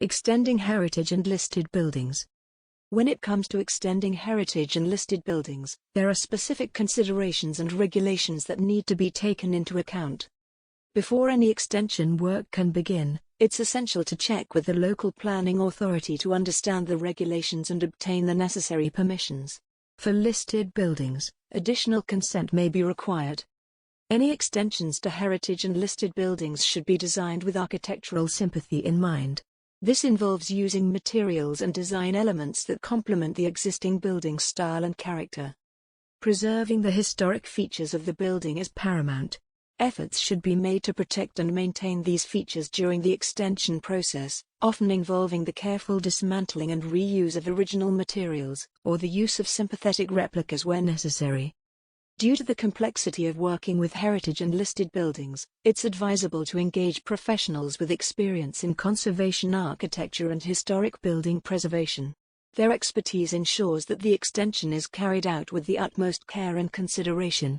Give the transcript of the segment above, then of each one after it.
Extending heritage and listed buildings. When it comes to extending heritage and listed buildings, there are specific considerations and regulations that need to be taken into account. Before any extension work can begin, it's essential to check with the local planning authority to understand the regulations and obtain the necessary permissions. For listed buildings, additional consent may be required. Any extensions to heritage and listed buildings should be designed with architectural sympathy in mind. This involves using materials and design elements that complement the existing building style and character. Preserving the historic features of the building is paramount. Efforts should be made to protect and maintain these features during the extension process, often involving the careful dismantling and reuse of original materials, or the use of sympathetic replicas where necessary. Due to the complexity of working with heritage and listed buildings, it's advisable to engage professionals with experience in conservation architecture and historic building preservation. Their expertise ensures that the extension is carried out with the utmost care and consideration.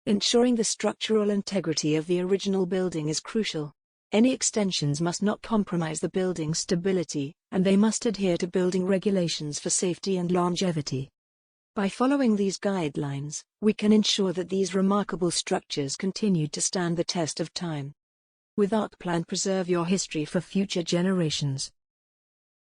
Ensuring the structural integrity of the original building is crucial. Any extensions must not compromise the building's stability, and they must adhere to building regulations for safety and longevity. By following these guidelines, we can ensure that these remarkable structures continue to stand the test of time. With Arcplan, preserve your history for future generations.